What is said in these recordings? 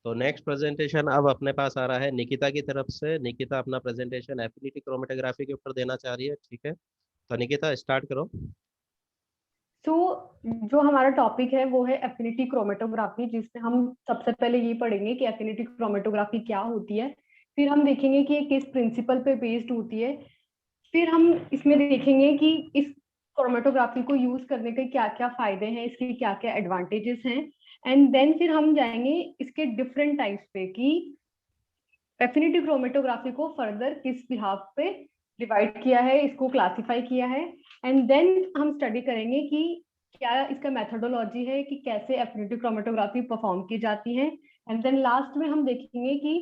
तो next presentation अब अपने पास आ रहा है निकिता की तरफ से। निकिता अपना प्रेजेंटेशन एफिनिटी क्रोमेटोग्राफी के ऊपर देना चाह रही है, ठीक है? तो निकिता स्टार्ट करो। तो जो हमारा टॉपिक है वो है एफिनिटी क्रोमेटोग्राफी, जिसमें हम सबसे पहले ये पढ़ेंगे कि एफिनिटी क्रोमेटोग्राफी क्या होती है। फिर हम देखेंगे कि ये किस प्रिंसिपल पे बेस्ड होती है। फिर हम इसमें देखेंगे कि इस क्रोमेटोग्राफी को यूज करने के क्या क्या फायदे हैं, इसके क्या क्या एडवांटेजेस हैं। एंड देन फिर हम जाएंगे इसके डिफरेंट टाइप्स पे कि एफिनिटी क्रोमेटोग्राफी को फर्दर किस बिहाफ पे डिवाइड किया है, इसको क्लासिफाई किया है। एंड देन हम स्टडी करेंगे कि क्या इसका मेथोडोलॉजी है कि कैसे एफिनिटी क्रोमेटोग्राफी परफॉर्म की जाती है। एंड देन लास्ट में हम देखेंगे कि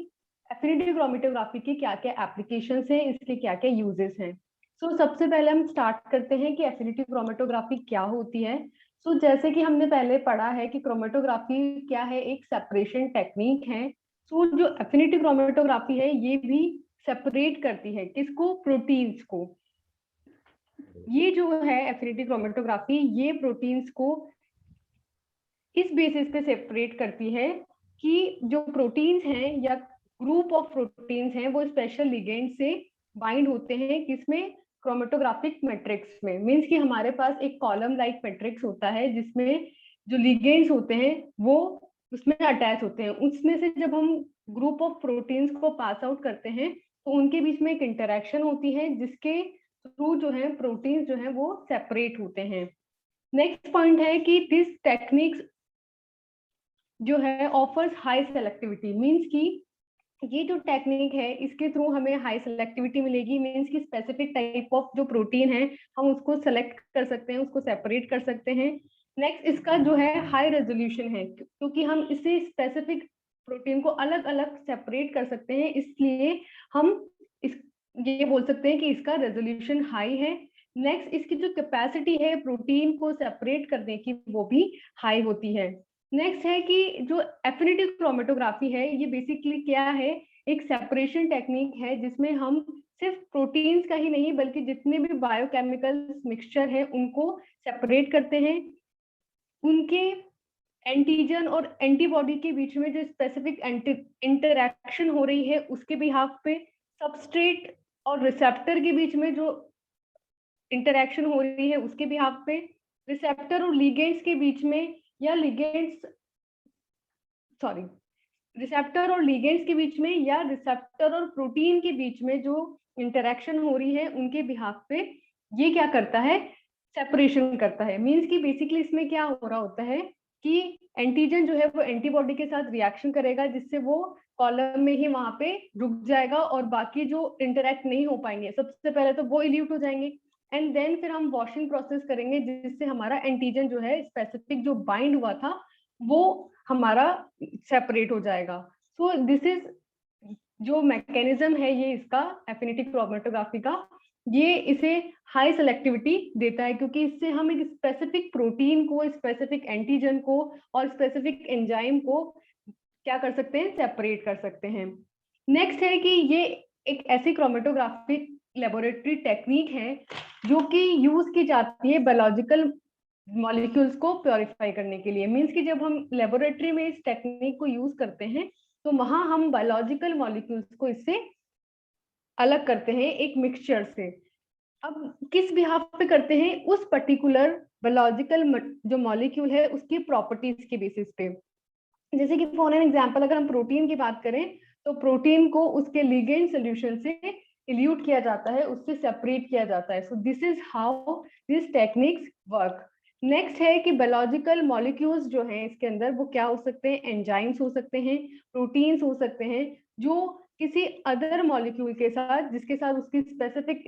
एफिनिटी क्रोमेटोग्राफी के क्या क्या एप्लीकेशंस हैं, इसके क्या क्या यूजेस हैं। सबसे पहले हम स्टार्ट करते हैं कि एफिनिटी क्रोमेटोग्राफी क्या होती है। जैसे कि हमने पहले पढ़ा है कि क्रोमेटोग्राफी क्या है, एक सेपरेशन टेक्निक है। जो एफिनिटी क्रोमेटोग्राफी है ये भी सेपरेट करती है किसको, प्रोटीन्स को। ये जो है एफिनिटी क्रोमेटोग्राफी, ये प्रोटीन्स को इस बेसिस पे सेपरेट करती है कि जो प्रोटीन्स हैं या ग्रुप ऑफ प्रोटीन्स हैं वो स्पेशल लिगेंड से बाइंड होते हैं किसमें, क्रोमेटोग्राफिक मैट्रिक्स में। मींस कि हमारे पास एक कॉलम लाइक मैट्रिक्स होता है जिसमें जो लिगेंड्स होते हैं वो उसमें अटैच होते हैं। उसमें से जब हम ग्रुप ऑफ प्रोटीन्स को पास आउट करते हैं तो उनके बीच में एक इंटरेक्शन होती है जिसके थ्रू जो है प्रोटीन्स जो है वो सेपरेट होते हैं। नेक्स्ट पॉइंट है कि दिस टेक्निक्स जो है ऑफर्स हाई सेलेक्टिविटी। मींस कि ये जो टेक्निक है इसके थ्रू हमें हाई सेलेक्टिविटी मिलेगी। मींस कि स्पेसिफिक टाइप ऑफ जो प्रोटीन है हम उसको सेलेक्ट कर सकते हैं, उसको सेपरेट कर सकते हैं। नेक्स्ट इसका जो है हाई रेजोल्यूशन है, क्योंकि हम इसे स्पेसिफिक प्रोटीन को अलग अलग सेपरेट कर सकते हैं, इसलिए हम इस ये बोल सकते हैं कि इसका रेजोल्यूशन हाई है। नेक्स्ट इसकी जो कैपेसिटी है प्रोटीन को सेपरेट करने की वो भी हाई होती है। नेक्स्ट है कि जो एफिनिटी क्रोमेटोग्राफी है ये बेसिकली क्या है, एक सेपरेशन टेक्निक है जिसमें हम सिर्फ प्रोटीन्स का ही नहीं बल्कि जितने भी बायोकेमिकल मिक्सचर है उनको सेपरेट करते हैं। उनके एंटीजन और एंटीबॉडी के बीच में जो स्पेसिफिक इंटरैक्शन हो रही है उसके बिहाफ पे, सबस्ट्रेट और रिसेप्टर के बीच में जो इंटरैक्शन हो रही है उसके बिहाफ पे, रिसेप्टर और लिगेंड्स के बीच में या रिसेप्टर और लिगेंड्स के बीच में या रिसेप्टर और प्रोटीन के बीच में जो इंटरैक्शन हो रही है उनके बिहाफ पे ये क्या करता है, सेपरेशन करता है। मींस कि बेसिकली इसमें क्या हो रहा होता है कि एंटीजन जो है वो एंटीबॉडी के साथ रिएक्शन करेगा जिससे वो कॉलम में ही वहां पे रुक जाएगा और बाकी जो इंटरैक्ट नहीं हो पाएंगे सबसे पहले तो वो इल्यूट हो जाएंगे। एंड देन फिर हम वॉशिंग प्रोसेस करेंगे जिससे हमारा एंटीजन जो है स्पेसिफिक जो बाइंड हुआ था वो हमारा सेपरेट हो जाएगा। दिस इज जो मैकेनिज्म है ये इसका एफिनिटी क्रोमेटोग्राफी का, ये इसे हाई सेलेक्टिविटी देता है क्योंकि इससे हम एक स्पेसिफिक प्रोटीन को, स्पेसिफिक एंटीजन को और स्पेसिफिक एंजाइम को क्या कर सकते हैं, सेपरेट कर सकते हैं। नेक्स्ट है कि ये एक ऐसी क्रोमेटोग्राफिक लेबोरेटरी टेक्निक है जो कि यूज की जाती है बायोलॉजिकल मॉलिक्यूल्स को प्योरीफाई करने के लिए। मींस कि जब हम लेबोरेटरी में इस टेक्निक को यूज करते हैं तो वहां हम बायोलॉजिकल मॉलिक्यूल्स को इससे अलग करते हैं एक मिक्सचर से। अब किस बिहाफ पे करते हैं, उस पर्टिकुलर बायोलॉजिकल जो मॉलिक्यूल है उसकी प्रॉपर्टीज के बेसिस पे। जैसे कि फॉर एन एग्जांपल अगर हम प्रोटीन की बात करें तो प्रोटीन को उसके लिगेंड सॉल्यूशन से इल्यूट किया जाता है, उससे सेपरेट किया जाता है। So this is how this techniques work. Next है कि बायोलॉजिकल मॉलिक्यूल्स जो हैं इसके अंदर वो क्या हो सकते हैं, एंजाइम्स हो सकते हैं, प्रोटीन्स हो सकते हैं जो किसी अदर मॉलिक्यूल के साथ जिसके साथ उसकी स्पेसिफिक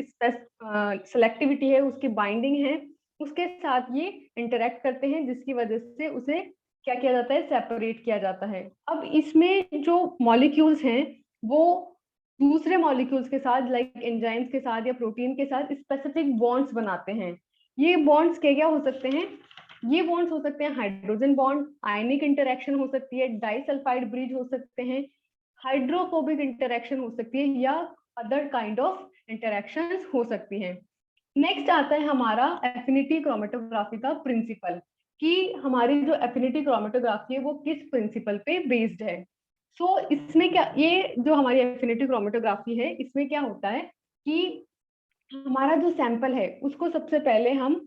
सेलेक्टिविटी है, उसकी बाइंडिंग है, उसके साथ ये इंटरेक्ट करते हैं जिसकी वजह से उसे क्या किया जाता है, सेपरेट किया जाता है। अब इसमें जो मॉलिक्यूल्स हैं वो दूसरे मॉलिक्यूल्स के साथ लाइक एंजाइम्स के साथ या प्रोटीन के साथ स्पेसिफिक बॉन्ड्स बनाते हैं। ये बॉन्ड्स क्या क्या हो सकते हैं, ये बॉन्ड्स हो सकते हैं हाइड्रोजन बॉन्ड, आयनिक इंटरेक्शन हो सकती है, डाइसल्फाइड ब्रिज हो सकते हैं, हाइड्रोफोबिक इंटरेक्शन हो सकती है या अदर काइंड ऑफ इंटरेक्शंस हो सकती हैं। नेक्स्ट आता है हमारा एफिनिटी क्रोमेटोग्राफी का प्रिंसिपल कि हमारी जो एफिनिटी क्रोमेटोग्राफी है वो किस प्रिंसिपल पे बेस्ड है। सो इसमें क्या, ये जो हमारी एफिनिटी क्रोमेटोग्राफी है, इसमें क्या होता है कि हमारा जो सैंपल है उसको सबसे पहले हम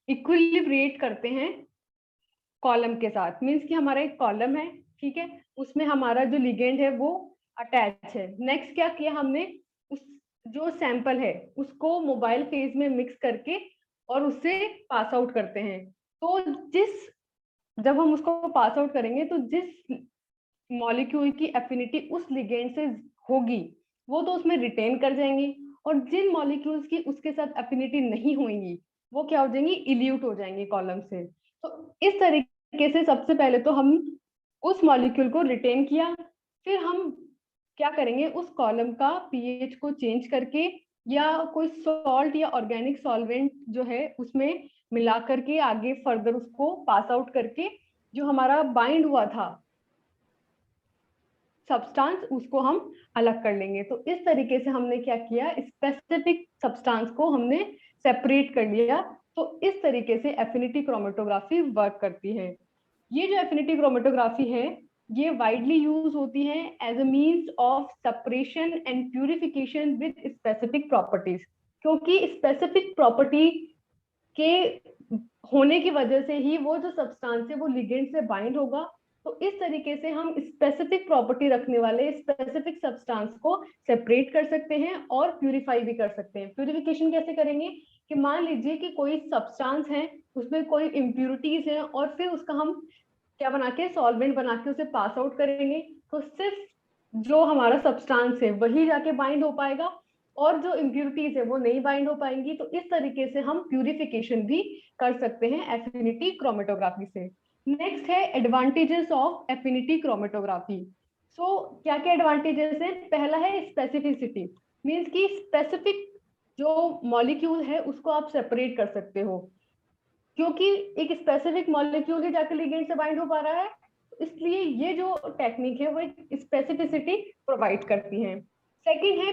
इक्विलिब्रेट करते हैं कॉलम के साथ। मींस कि हमारा एक कॉलम है, ठीक है, उसमें हमारा जो लिगेंड है वो अटैच है। नेक्स्ट क्या किया हमने, उस जो सैंपल है उसको मोबाइल फेज में मिक्स करके और उससे पास आउट करते हैं। तो जब हम उसको पास आउट करेंगे तो जिस मॉलिक्यूल की एफिनिटी उस लिगेंड से होगी वो तो उसमें रिटेन कर जाएंगी, और जिन मॉलिक्यूल्स की उसके साथ एफिनिटी नहीं होंगी वो क्या हो जाएंगी, इल्यूट हो जाएंगी कॉलम से। तो इस तरीके से सबसे पहले तो हम उस मॉलिक्यूल को रिटेन किया, फिर हम क्या करेंगे, उस कॉलम का पीएच को चेंज करके या कोई सॉल्ट या ऑर्गेनिक सॉल्वेंट जो है उसमें मिला करके आगे फर्दर उसको पास आउट करके जो हमारा बाइंड हुआ था सब्सटेंस उसको हम अलग कर लेंगे। तो इस तरीके से हमने क्या किया, स्पेसिफिक सब्सटेंस को हमने सेपरेट कर लिया। तो इस तरीके से एफिनिटी क्रोमेटोग्राफी वर्क करती है। ये जो एफिनिटी क्रोमेटोग्राफी है ये वाइडली यूज होती है as a means of separation and purification with specific properties, क्योंकि स्पेसिफिक प्रॉपर्टी के होने की वजह से ही वो जो सब्सटेंस है वो लिगेंड से बाइंड होगा। तो इस तरीके से हम स्पेसिफिक प्रॉपर्टी रखने वाले स्पेसिफिक सब्सटेंस को सेपरेट कर सकते हैं और प्यूरिफाई भी कर सकते हैं। प्यूरिफिकेशन कैसे करेंगे कि मान लीजिए कि कोई सब्सटेंस है उसमें कोई इम्प्यूरिटीज है और फिर उसका हम क्या बना के सॉल्वेंट बना के उसे पास आउट करेंगे, तो सिर्फ जो हमारा सब्सटेंस है वही जाके बाइंड हो पाएगा और जो इम्प्यूरिटीज है वो नहीं बाइंड हो पाएंगी। तो इस तरीके से हम प्यूरिफिकेशन भी कर सकते हैं एफिनिटी क्रोमेटोग्राफी से। नेक्स्ट है एडवांटेजेस ऑफ एफिनिटी क्रोमेटोग्राफी। सो क्या क्या एडवांटेजेस हैं, पहला है स्पेसिफिसिटी, मींस की स्पेसिफिक जो मॉलिक्यूल है उसको आप सेपरेट कर सकते हो, क्योंकि एक स्पेसिफिक मॉलिक्यूल ही जाकर लिगेंड से बाइंड हो पा रहा है, इसलिए ये जो टेक्निक है वो एक स्पेसिफिसिटी प्रोवाइड करती है। सेकंड है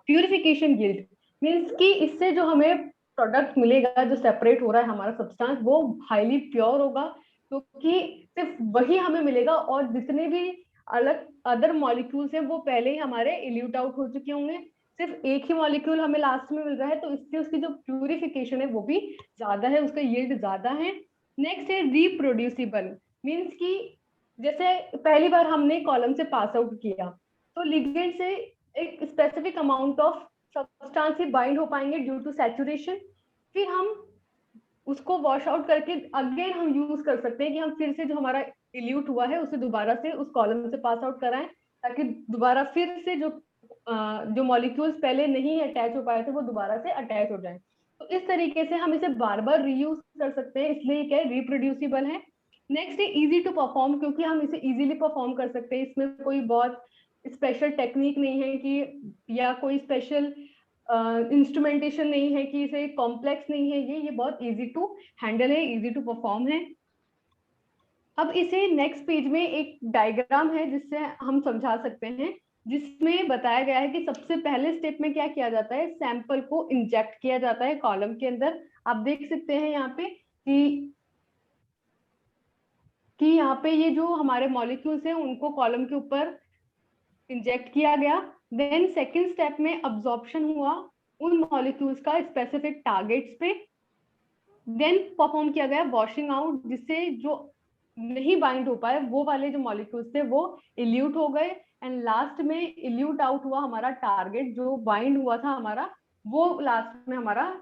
प्यूरिफिकेशन यील्ड, मींस कि इससे जो हमें प्रोडक्ट मिलेगा जो सेपरेट हो रहा है हमारा सब्सटेंस वो हाईली प्योर होगा, क्योंकि सिर्फ वही हमें मिलेगा और जितने भी अलग अदर मॉलिक्यूल्स हैं वो पहले ही हमारे इल्यूट आउट हो चुके होंगे। सिर्फ एक ही मॉलिक्यूल हमें लास्ट में मिल रहा है तो इससे उसकी जो प्यूरिफिकेशन है वो भी ज्यादा है, उसका यील्ड ज्यादा है। नेक्स्ट है रिप्रोड्यूसिबल, मींस कि जैसे पहली बार हमने कॉलम से पास आउट किया तो लिगेंड से एक specific amount of substance he bind हो पाएंगे ड्यू टू सैचुरेशन, फिर हम उसको वॉश आउट करके अगेन हम यूज कर सकते हैं कि हम फिर से जो हमारा इल्यूट हुआ है उसे दोबारा से उस कॉलम से पास आउट कराएं, ताकि दोबारा फिर से जो मॉलिक्यूल्स पहले नहीं अटैच हो पाए थे वो दोबारा से अटैच हो जाए। तो इस तरीके से हम इसे बार बार रीयूज कर सकते हैं, इसलिए क्या रिप्रोड्यूसिबल है। नेक्स्ट है इजी टू परफॉर्म, क्योंकि हम इसे इजीली परफॉर्म कर सकते हैं, इसमें कोई बहुत स्पेशल टेक्निक नहीं है कि या कोई स्पेशल इंस्ट्रूमेंटेशन नहीं है कि इसे कॉम्प्लेक्स नहीं है, ये बहुत इजी टू हैंडल है, इजी टू परफॉर्म है। अब इसे नेक्स्ट पेज में एक डायग्राम है जिससे हम समझा सकते हैं, जिसमें बताया गया है कि सबसे पहले स्टेप में क्या किया जाता है, सैंपल को इंजेक्ट किया जाता है कॉलम के अंदर। आप देख सकते हैं यहाँ पे कि यहाँ पे ये जो हमारे मॉलिक्यूल्स हैं उनको कॉलम के ऊपर इंजेक्ट किया गया। देन सेकेंड स्टेप में अब्जॉर्प्शन हुआ उन मॉलिक्यूल्स का स्पेसिफिक टारगेट्स पे। देन परफॉर्म किया गया वॉशिंग आउट, जिससे जो नहीं बाइंड हो पाए वो वाले जो मॉलिक्यूल्स थे वो इल्यूट हो गए, एंड लास्ट में इल्यूट आउट हुआ हमारा टारगेट, जो बाइंड हुआ था हमारा वो लास्ट में हमारा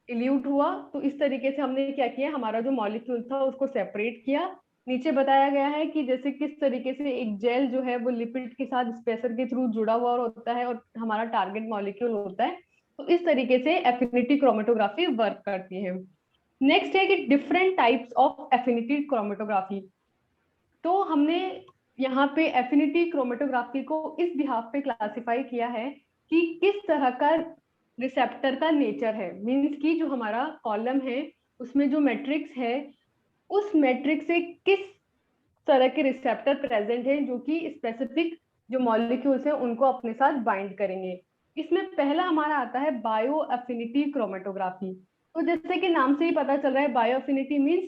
इल्यूट हुआ। तो इस तरीके से हमने क्या किया, हमारा जो मॉलिक्यूल था उसको सेपरेट किया। नीचे बताया गया है कि जैसे किस तरीके से एक जेल जो है वो लिपिड के साथ स्पेसर के थ्रू जुड़ा हुआ होता है और हमारा टारगेट मॉलिक्यूल होता है। तो इस तरीके से एफिनिटी क्रोमेटोग्राफी वर्क करती है। नेक्स्ट है कि different types of affinity chromatography. तो हमने यहाँ पे एफिनिटी क्रोमेटोग्राफी को इस बिहाफ पे क्लासिफाई किया है कि किस तरह का रिसेप्टर का नेचर है, मींस कि जो हमारा कॉलम है उसमें जो मैट्रिक्स है उस मैट्रिक्स से किस तरह के रिसेप्टर प्रेजेंट है जो कि स्पेसिफिक जो मॉलिक्यूल्स हैं उनको अपने साथ बाइंड करेंगे। इसमें पहला हमारा आता है बायो एफिनिटी क्रोमेटोग्राफी। तो जैसे कि नाम से ही पता चल रहा है बायो एफिनिटी मींस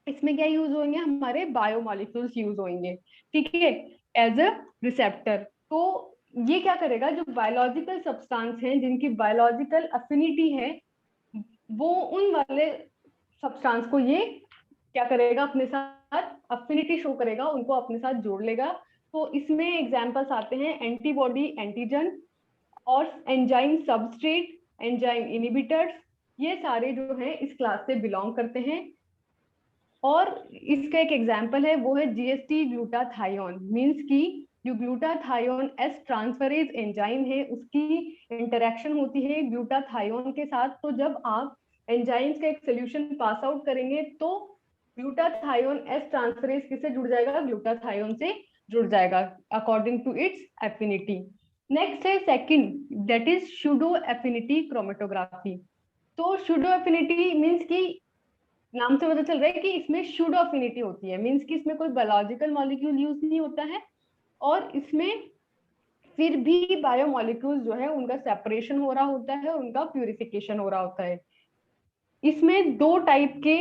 इसमें क्या यूज होंगे, हमारे बायोमोलिक्यूल्स यूज होंगे, ठीक है, एज अ रिसेप्टर। तो ये क्या करेगा, जो बायोलॉजिकल सब्सटेंस हैं जिनकी बायोलॉजिकल अफिनिटी है, वो उन वाले सब्सटेंस को ये क्या करेगा, अपने साथ अफिनिटी शो करेगा, उनको अपने साथ जोड़ लेगा। तो इसमें एग्जांपल्स आते हैं एंटीबॉडी, एंटीजन, और एंजाइम सबस्ट्रेट, एंजाइम इनहिबिटर्स, ये सारे जो हैं इस क्लास से बिलोंग करते हैं। और इसका एक एग्जांपल है, वो है जीएसटी ग्लूटाथायोन, मींस की जो ग्लूटाथायोन एस ट्रांसफरेज एंजाइम है, उसकी इंटरेक्शन होती है ग्लूटाथायोन के साथ। तो जब आप एंजाइम्स का एक सोल्यूशन पास आउट करेंगे तो ग्लूटाथायोन एस ट्रांसफरेज किससे जुड़ जाएगा, ग्लूटाथायोन से जुड़ जाएगा according to its affinity. Next है second, that is pseudo affinity chromatography. तो सूडो एफिनिटी मींस की नाम से पता चल रहा है कि इसमें सूडो अफिनिटी होती है, मींस कि इसमें कोई बायोलॉजिकल मॉलिक्यूल यूज नहीं होता है, और इसमें फिर भी बायोमोलिक्यूल्स जो है उनका सेपरेशन हो रहा होता है, उनका प्यूरिफिकेशन हो रहा होता है। इसमें दो टाइप के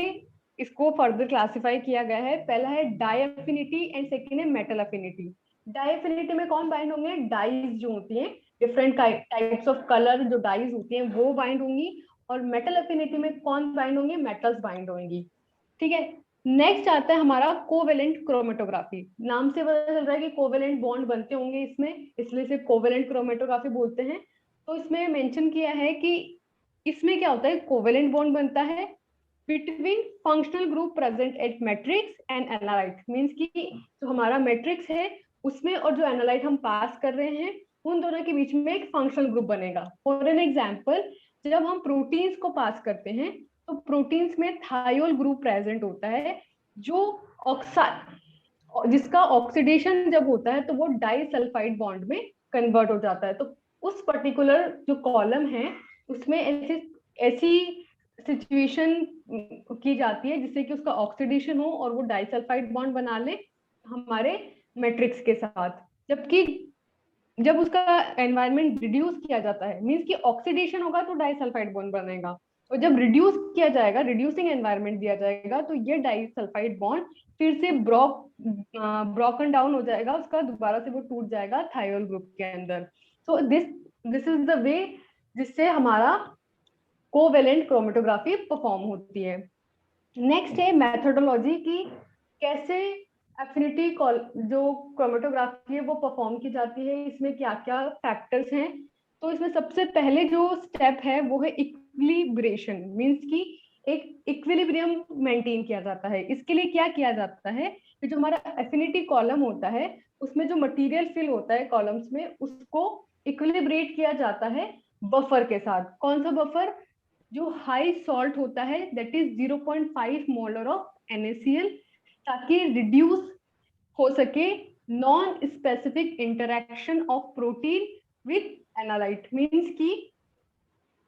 इसको फर्दर क्लासिफाई किया गया है, पहला है डाई अफिनिटी एंड सेकेंड है मेटल अफिनिटी। डाई अफिनिटी में कौन बाइंड होंगे, डाइज जो होती हैं, डिफरेंट टाइप्स ऑफ कलर जो डाइज होती हैं वो बाइंड होंगी, और मेटल अफिनिटी में कौन बाइंड होंगे, मेटल्स बाइंड होंगी, ठीक है। नेक्स्ट आता है हमारा कोवेलेंट क्रोमेटोग्राफी। नाम से पता चल रहा है कि कोवेलेंट बॉन्ड बनते होंगे इसमें, इसलिए से कोवेलेंट क्रोमेटोग्राफी बोलते हैं। तो इसमें मेंशन किया है कि इसमें क्या होता है, कोवेलेंट बॉन्ड बनता है between functional group present at matrix and analyte, means की जो हमारा मैट्रिक्स है उसमें और जो एनालाइट हम पास कर रहे हैं उन दोनों के बीच में एक फंक्शनल ग्रुप बनेगा। फॉर एन एग्जांपल, जब हम प्रोटीन्स को पास करते हैं तो प्रोटीन्स में थायोल ग्रुप प्रेजेंट होता है, जो जिसका ऑक्सीडेशन जब होता है तो वो डाइसल्फाइड बॉन्ड में कन्वर्ट हो जाता है। तो उस पर्टिकुलर जो कॉलम है उसमें ऐसी ऐसी सिचुएशन की जाती है जिससे कि उसका ऑक्सीडेशन हो और वो डाइसल्फाइड बॉन्ड बना ले हमारे मैट्रिक्स के साथ। जबकि जब उसका एनवायरनमेंट रिड्यूस किया जाता है, मींस कि ऑक्सीडेशन होगा तो डाइसल्फाइड बॉन्ड बनेगा, और जब रिड्यूस किया जाएगा, रिड्यूसिंग एनवायरनमेंट दिया जाएगा, तो ये डाइसल्फाइड बॉन्ड फिर से ब्रोकन डाउन हो जाएगा, उसका दोबारा से वो टूट जाएगा थायोल ग्रुप के अंदर। So this is the way जिससे हमारा कोवेलेंट क्रोमेटोग्राफी परफॉर्म होती है। नेक्स्ट है मेथोडोलॉजी की, कैसे एफिनिटी जो क्रोमेटोग्राफी है वो परफॉर्म की जाती है, इसमें क्या क्या फैक्टर्स हैं। तो इसमें सबसे पहले जो स्टेप है वो है इक्विलिब्रेशन, मींस की एक इक्विलिब्रियम मेंटेन किया जाता है। इसके लिए क्या किया जाता है कि जो हमारा एफिनिटी कॉलम होता है उसमें जो मटेरियल फिल होता है कॉलम्स में, उसको इक्विलिब्रेट किया जाता है बफर के साथ। कौन सा बफर, जो हाई सॉल्ट होता है, that is 0.5 molar of NaCl, ताकि रिड्यूस हो सके non specific interaction of protein with analyte, means की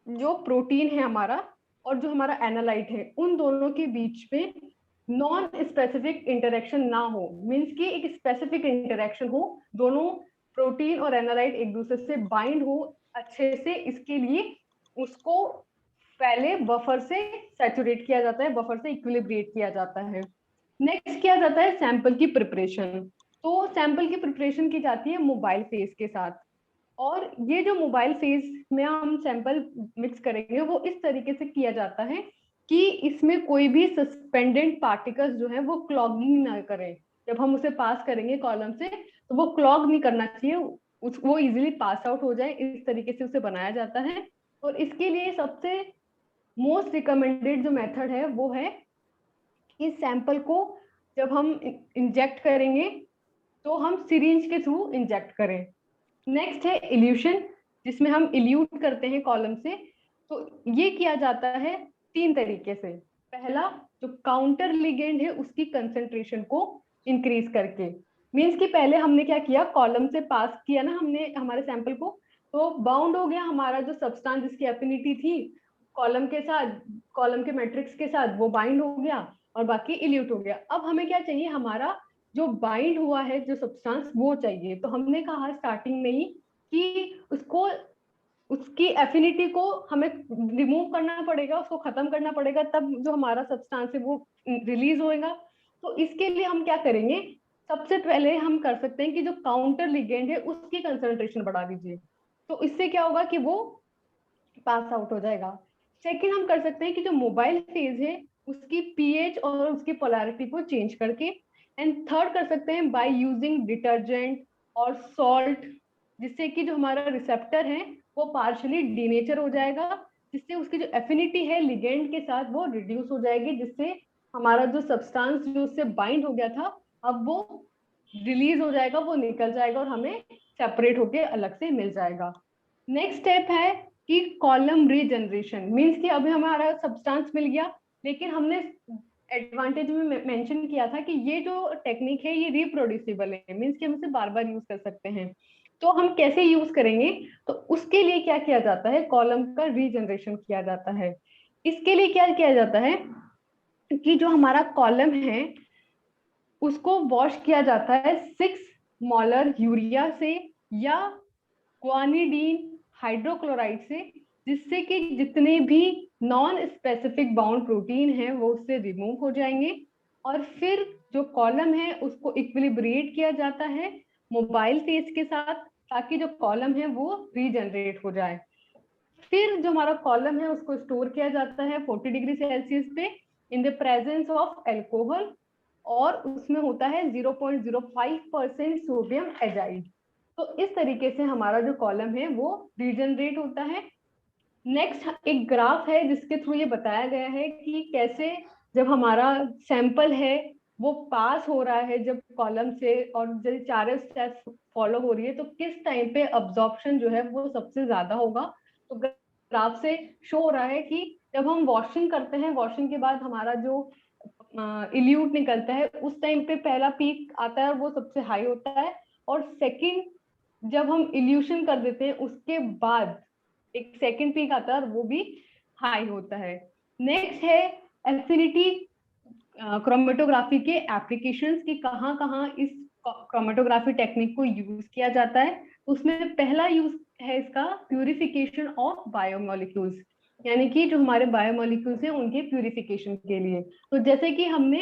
जो प्रोटीन है हमारा और जो हमारा एनालाइट है उन दोनों के बीच में नॉन स्पेसिफिक इंटरेक्शन ना हो, मींस की एक स्पेसिफिक इंटरेक्शन हो, दोनों प्रोटीन और एनालाइट एक दूसरे से बाइंड हो अच्छे से। इसके लिए उसको पहले बफर से सैचुरेट किया जाता है, बफर से इक्विलिब्रेट किया जाता है। नेक्स्ट किया जाता है सैंपल की प्रिपरेशन। तो सैंपल की प्रिपरेशन की जाती है मोबाइल फेज के साथ, और ये जो मोबाइल फेज में हम सैंपल मिक्स करेंगे वो इस तरीके से किया जाता है कि इसमें कोई भी सस्पेंडेड पार्टिकल्स जो है वो क्लॉगिंग ना करें। जब हम उसे पास करेंगे कॉलम से तो वो क्लॉग नहीं करना चाहिए, वो इजीली पास आउट हो जाए, इस तरीके से उसे बनाया जाता है। और इसके लिए सबसे मोस्ट रिकमेंडेड जो मेथड है वो है कि सैंपल को जब हम इंजेक्ट करेंगे तो हम सिरिंज के थ्रू इंजेक्ट करें। नेक्स्ट है इल्यूशन, जिसमें हम इल्यूट करते हैं कॉलम से। तो ये किया जाता है 3 तरीके से। पहला, जो काउंटर लिगेंड है उसकी कंसेंट्रेशन को इंक्रीज करके, मींस कि पहले हमने क्या किया, कॉलम से पास किया ना हमने हमारे सैंपल को, तो बाउंड हो गया हमारा जो सब्सटेंस जिसकी एफिनिटी थी कॉलम के साथ, कॉलम के मैट्रिक्स के साथ, वो बाइंड हो गया और बाकी इल्यूट हो गया। अब हमें क्या चाहिए, हमारा जो बाइंड हुआ है जो सब्सटेंस वो चाहिए। तो हमने कहा स्टार्टिंग में ही कि उसको उसकी एफिनिटी को हमें रिमूव करना पड़ेगा, उसको खत्म करना पड़ेगा, तब जो हमारा सब्सटेंस है वो रिलीज होएगा। तो इसके लिए हम क्या करेंगे, सबसे पहले हम कर सकते हैं कि जो काउंटर लिगेंड है उसकी कंसंट्रेशन बढ़ा दीजिए, तो इससे क्या होगा कि वो पास आउट हो जाएगा। सेकंड हम कर सकते हैं कि जो मोबाइल फेज है उसकी पीएच और उसकी पोलैरिटी को चेंज करके। एंड थर्ड कर सकते हैं बाय यूजिंग डिटर्जेंट और सॉल्ट, जिससे कि जो हमारा रिसेप्टर है वो पार्शियली डीनेचर हो जाएगा, जिससे उसकी जो एफिनिटी है लिगेंड के साथ वो रिड्यूस हो जाएगी, जिससे हमारा जो सब्सटेंस जो उससे बाइंड हो गया था अब वो रिलीज हो जाएगा, वो निकल जाएगा और हमें सेपरेट होके अलग से मिल जाएगा। नेक्स्ट स्टेप है कि कॉलम रीजनरेशन, मींस कि अभी हमारा सब्सटेंस मिल गया, लेकिन हमने एडवांटेज में मेंशन किया था कि ये जो टेक्निक है ये रिप्रोड्यूसिबल है, मींस कि हम इसे बार बार यूज कर सकते हैं। तो हम कैसे यूज करेंगे, तो उसके लिए क्या किया जाता है, कॉलम का रीजनरेशन किया जाता है। इसके लिए क्या किया जाता है कि जो हमारा कॉलम है उसको वॉश किया जाता है 6 मोलर यूरिया से या गुआनिडीन हाइड्रोक्लोराइड से, जिससे कि जितने भी नॉन स्पेसिफिक बाउंड प्रोटीन है वो उससे रिमूव हो जाएंगे। और फिर जो कॉलम है उसको इक्विलिब्रेट किया जाता है मोबाइल फेज के साथ, ताकि जो कॉलम है वो रीजनरेट हो जाए। फिर जो हमारा कॉलम है उसको स्टोर किया जाता है 40 डिग्री सेल्सियस पे in the presence of alcohol, और उसमें होता है 0.05% सोडियम एजाइड। तो इस तरीके से हमारा जो कॉलम है वो रीजनरेट होता है। नेक्स्ट एक ग्राफ है जिसके थ्रू ये बताया गया है कि कैसे जब हमारा सैंपल है वो पास हो रहा है जब कॉलम से, और जब चारों स्टेप्स फॉलो हो रही है तो किस टाइम पे अब्जॉर्प्शन जो है वो सबसे ज्यादा होगा। तो ग्राफ से शो हो रहा है कि जब हम वॉशिंग करते हैं, वॉशिंग के बाद हमारा जो इल्यूट निकलता है उस टाइम पे पहला पीक आता है और वो सबसे हाई होता है, और सेकंड जब हम इल्यूशन कर देते हैं उसके बाद एक सेकंड पीक आता है और वो भी हाई होता है। नेक्स्ट है एफिनिटी क्रोमेटोग्राफी के एप्लीकेशंस की कहाँ कहाँ इस क्रोमेटोग्राफी टेक्निक को यूज किया जाता है। उसमें पहला यूज है इसका प्यूरिफिकेशन ऑफ बायोमोलिक्यूल्स, यानी कि जो हमारे बायोमोलिक्यूल्स हैं उनके प्यूरिफिकेशन के लिए। तो जैसे कि हमने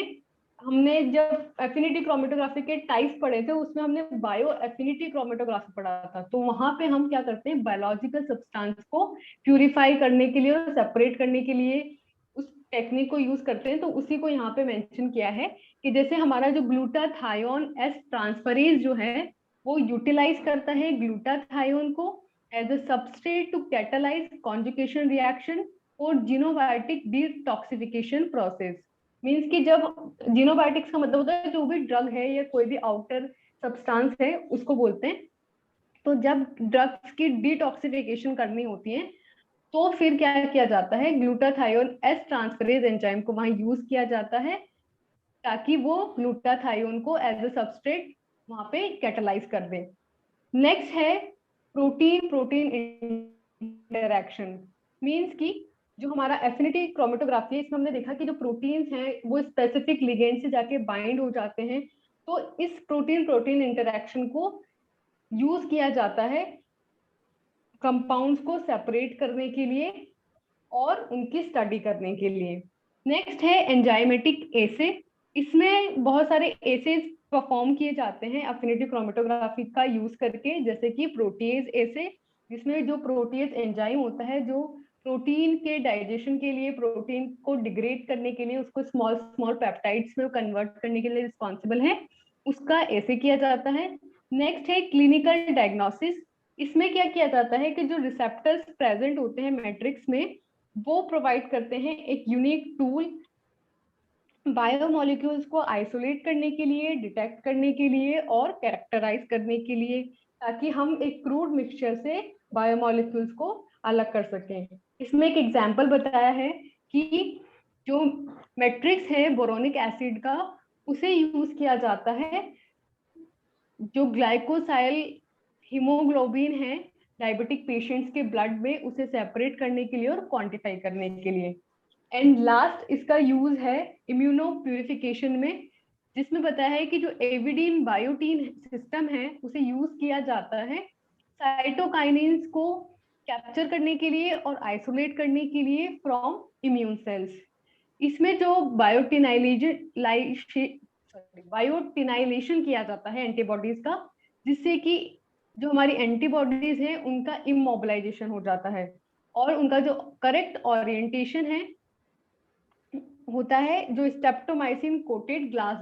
हमने जब एफिनिटी क्रोमेटोग्राफी के टाइप्स पढ़े थे उसमें हमने बायो एफिनिटी क्रोमेटोग्राफी पढ़ा था, तो वहां पे हम क्या करते हैं बायोलॉजिकल सब्सटेंस को प्यूरिफाई करने के लिए और सेपरेट करने के लिए उस टेक्निक को यूज करते हैं। तो उसी को यहाँ पे मेंशन किया है कि जैसे हमारा जो ग्लूटाथायोन एस ट्रांसफरेज जो है वो यूटिलाइज करता है ग्लूटाथायोन को as a substrate to catalyse conjugation reaction और जीनोबायोटिक डिटॉक्सिफिकेशन प्रोसेस। मींस कि जब जीनोबायोटिक्स का मतलब होता है जो भी ड्रग है या कोई भी आउटर सब्सटेंस है उसको बोलते हैं। तो जब ड्रग्स की डिटॉक्सिफिकेशन करनी होती है तो फिर क्या किया जाता है, ग्लूटाथायोन एस ट्रांसफरेज एंजाइम को वहां यूज किया जाता है ताकि वो ग्लूटाथायोन को एज अ सबस्ट्रेट वहां पे कैटालाइज कर दे। नेक्स्ट है प्रोटीन प्रोटीन इंटरैक्शन, मींस कि जो हमारा एफिनिटी क्रोमेटोग्राफी है इसमें हमने देखा कि जो प्रोटीन्स हैं वो स्पेसिफिक लिगेंड से जाके बाइंड हो जाते हैं। तो इस प्रोटीन प्रोटीन इंटरैक्शन को यूज किया जाता है कंपाउंड्स को सेपरेट करने के लिए और उनकी स्टडी करने के लिए। नेक्स्ट है एंजाइमेटिक एसे, इसमें बहुत सारे एसेज परफॉर्म किए जाते हैं अफिनिटी क्रोमेटोग्राफी का यूज करके, जैसे कि प्रोटीज एसे, जिसमें जो प्रोटीज एंजाइम होता है जो प्रोटीन के डाइजेशन के लिए, प्रोटीन को डिग्रेड करने के लिए, उसको स्मॉल स्मॉल पेप्टाइड्स में कन्वर्ट करने के लिए रिस्पॉन्सिबल है, उसका ऐसे किया जाता है। नेक्स्ट है क्लिनिकल डायग्नोसिस, इसमें क्या किया जाता है कि जो रिसेप्टर्स प्रेजेंट होते हैं मैट्रिक्स में वो प्रोवाइड करते हैं एक यूनिक टूल बायोमोलिक्यूल्स को आइसोलेट करने के लिए, डिटेक्ट करने के लिए और कैरेक्टराइज करने के लिए, ताकि हम एक क्रूड मिक्सचर से बायोमोलिक्यूल्स को अलग कर सकें। इसमें एक एग्जांपल बताया है कि जो मैट्रिक्स है बोरोनिक एसिड का उसे यूज किया जाता है जो ग्लाइकोसाइल हीमोग्लोबिन है डायबिटिक पेशेंट्स के ब्लड में, उसे सेपरेट करने के लिए और क्वांटिफाई करने के लिए। एंड लास्ट इसका यूज है इम्यूनो प्यूरिफिकेशन में, जिसमें बताया है कि जो एविडीन बायोटीन सिस्टम है उसे यूज किया जाता है साइटोकाइनिन्स को कैप्चर करने के लिए और आइसोलेट करने के लिए फ्रॉम इम्यून सेल्स। इसमें जो बायोटिनाइलेशन किया जाता है एंटीबॉडीज का, जिससे कि जो हमारी एंटीबॉडीज है उनका इमोबिलाइजेशन हो जाता है और उनका जो करेक्ट ओरिएंटेशन है होता है जो स्ट्रेप्टोमाइसिन कोटेड ग्लास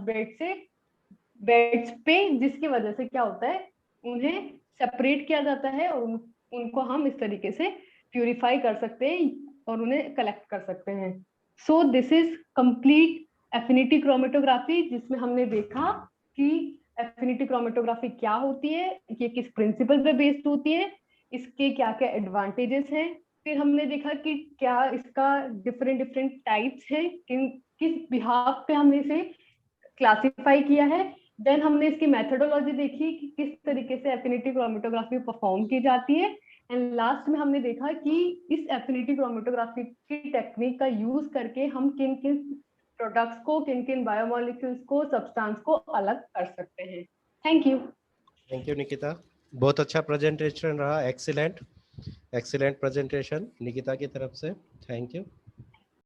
बेड्स पे, जिसकी वजह से क्या होता है उन्हें सेपरेट किया जाता है और उनको हम इस तरीके से प्यूरिफाई कर सकते हैं और उन्हें कलेक्ट कर सकते हैं। So this is complete affinity chromatography, जिसमें हमने देखा कि एफिनिटी क्रोमेटोग्राफी क्या होती है, ये किस प्रिंसिपल पे बेस्ड होती है, इसके क्या क्या एडवांटेजेस हैं। फिर हमने देखा कि क्या इसका डिफरेंट टाइप्स हैं, किस बिहाफ पे हमने इसे क्लासिफाई किया है। देन हमने इसकी मेथोडोलॉजी देखी कि किस तरीके से एफिनिटी क्रोमेटोग्राफी परफॉर्म की जाती है। एंड लास्ट में हमने देखा कि इस एफिनिटी क्रोमेटोग्राफी की टेक्निक का यूज करके हम किन किन प्रोडक्ट्स को, किन किन बायोमोलिक्यूल्स को, सब्सटेंस को अलग कर सकते हैं। थैंक यू निकिता, बहुत अच्छा प्रेजेंटेशन रहा, एक्सीलेंट प्रेजेंटेशन निकिता की तरफ से, थैंक यू।